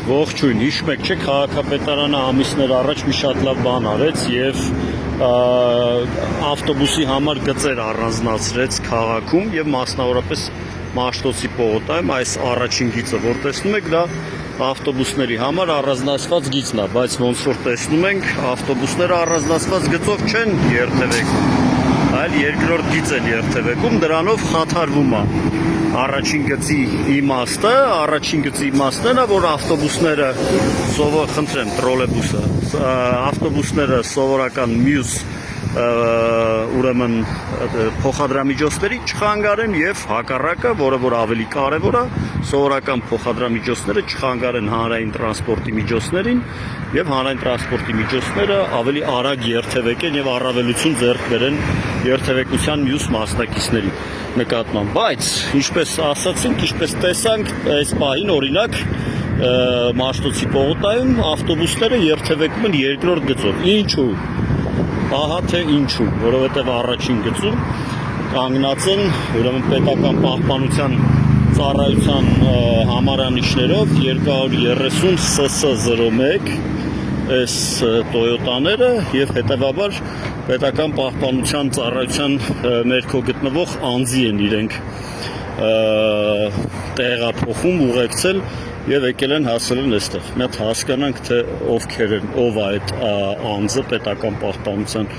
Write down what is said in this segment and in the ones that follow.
Ողջույն, հիշում եք, չէ՞, քաղաքապետարանը ամիսներ առաջ մի շատ լավ բան արեց եւ ավտոբուսի համար գծեր առանձնացրեց քաղաքում եւ մասնավորապես Մաշտոցի պողոտայում այս առաջին գիծը, որ տեսնում եք, դա ավտոբուսների համար առանձնացված գիծն է, բայց ոնց որ տեսնում ենք, ավտոբուսները առանձնացված գծով չեն երթևեկում, այլ երկրորդ գիծ են երթևեկում, դրանով խաթարվում է առաջին գծի իմաստը, այն է, որ ավտոբուսները, խնդրեմ, տրոլեյբուսը, ավտոբուսները սովորական մյուս ուրեմն փոխադրամիջոցների չխանգարեն եւ հակառակը, որը որ ավելի կարեւոր է, սովորական փոխադրամիջոցները չխանգարեն հանրային տրանսպորտի միջոցներին եւ հանրային տրանսպորտի միջոցները ավելի արագ երթևեկեն եւ առավելություն ձեռք բերեն երթևեկության մյուս մասնակիցների նկատմամբ, բայց ինչպես ասացինք, ինչպես տեսանք, այս պահին օրինակ Մաշտոցի պողոտայում ավտոբուսները երթևեկում են երկրորդ գծով։ Ինչու՞։ Ահա թե ինչու, որովհետև առաջին գծում կանգնած են ուրեմն պետական պահպանության ծառայության համարանիշներով 230 SS01 այս Toyota-ները եւ հետեւաբար պետական պահպանության ծառայության ներքո գտնվող անձի են իրենք տեղափոխում, ուղեկցել եւ եկել են հասել են այստեղ։ Մի հատ հասկանանք, թե ովքեր են, ով է այդ անձը պետական պահպանության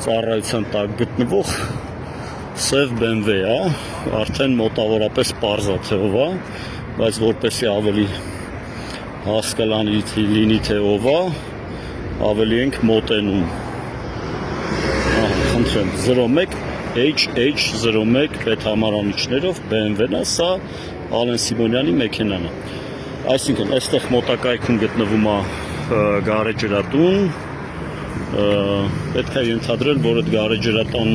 ծառայության տակ գտնվող սև BMW է, արդեն մոտավորապես պարզ է թե ով է, բայց որպեսզի ավելի հասկանալի լինի թե ով է, ավելի ենք մոտենում։ Խնդրեմ, 01 HH01 պետհամարանիշներով BMW-ն է, սա Ալեն Սիմոնյանի մեքենան է։ Այսինքն, այստեղ մոտակայքում գտնվում է գարեջրատուն, պետք է ենթադրել, որ այդ գարեջրատան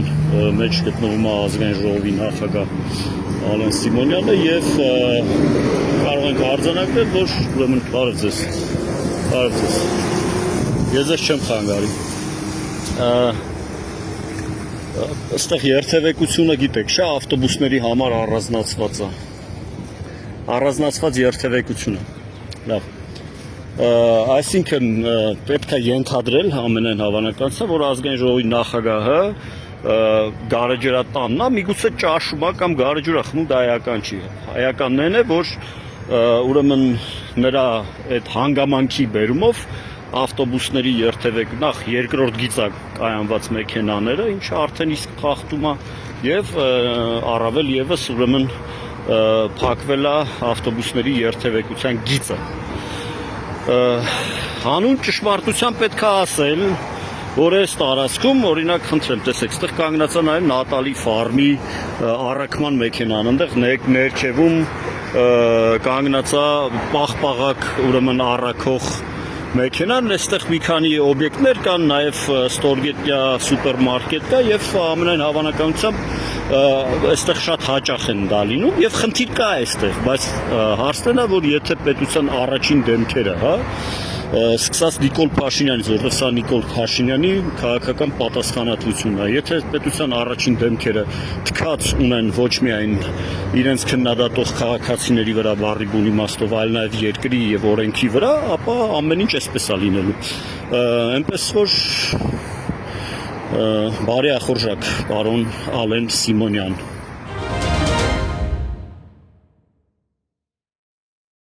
մեջ գտնվում է ազգային ժողովի նախագահ Ալեն Սիմոնյանը եւ կարող ենք արձանագրել, որ ուրեմն բարև ձեզ։ Ես ձեզ չեմ խանգարի։ Այստեղ երթևեկությունը գիտեք, շա ավտոբուսների համար առանձնացված է։ Առանձնացված երթևեկությունը։ Լավ։ Այսինքն պետք է ենթադրել ամենայն հավանականությամբ, որ ազգային ժողովի նախագահը գարեջրատանն է, միգուցե ճաշում է կամ գարեջուր է խմում, դա էական չի։ Էականն այն է, որ ուրեմն նրա այդ հանգամանքի բերումով ավտոբուսների երթևեկում նախ երկրորդ գիծա կայանված մեքենաները, ինչը արդեն իսկ խախտում է եւ առավել եւս ուրեմն փակվել է ավտոբուսների երթևեկության գիծը։ Հանուն ճշմարտության պետք է ասել, որ այս տարածքում, օրինակ, խնդրեմ, տեսեք, այստեղ կանգնած է նաև Նատալի ֆարմի առաքման մեքենան, այնտեղ ներքևում կանգնած է պաղպաղակ ուրեմն առաքող մեքենան, այստեղ մի քանի օբյեկտներ կան, նաև ստորգետնյա սուպերմարկետ կա եւ ամենայն հավանականությամբ այստեղ շատ հաճախ են դա լինում եւ խնդիր կա այստեղ, բայց հարցն է, որ եթե պետության առաջին դեմքերը, հա, սկսած Նիկոլ Փաշինյանից, որտեղ սա Նիկոլ Փաշինյանի քաղաքական պատասխանատվությունն է, եթե պետության առաջին դեմքերը թքած ունեն ոչ միայն իրենց քննադատող քաղաքացիների վրա բառի բուն իմաստով, այլ նաև երկրի եւ օրենքի վրա, ապա ամեն ինչ էսպես է լինելու։ Այնպես որ բարի ախորժակ, պարոն Ալեն Սիմոնյան։